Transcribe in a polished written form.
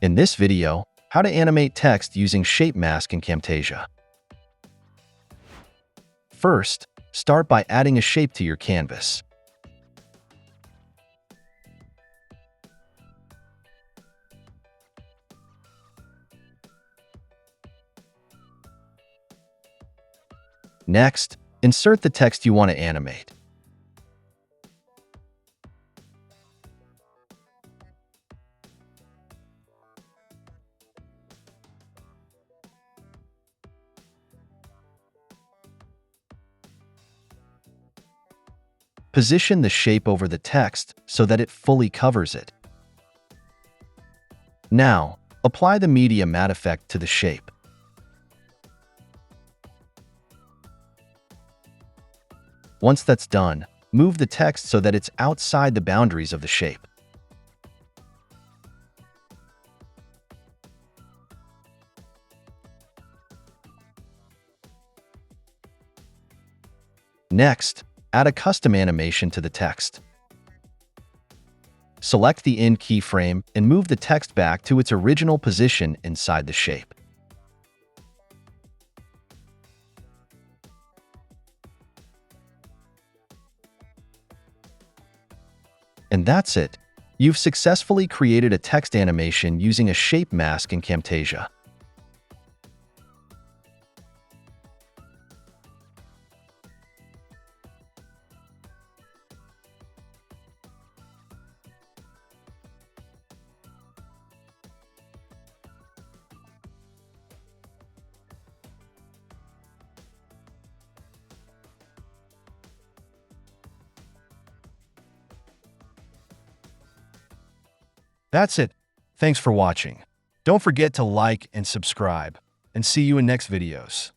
In this video, how to animate text using Shape Mask in Camtasia. First, start by adding a shape to your canvas. Next, insert the text you want to animate. Position the shape over the text so that it fully covers it. Now, apply the media matte effect to the shape. Once that's done, move the text so that it's outside the boundaries of the shape. Next, add a custom animation to the text. Select the In keyframe and move the text back to its original position inside the shape. And that's it. You've successfully created a text animation using a shape mask in Camtasia. That's it. Thanks for watching. Don't forget to like and subscribe, and see you in next videos.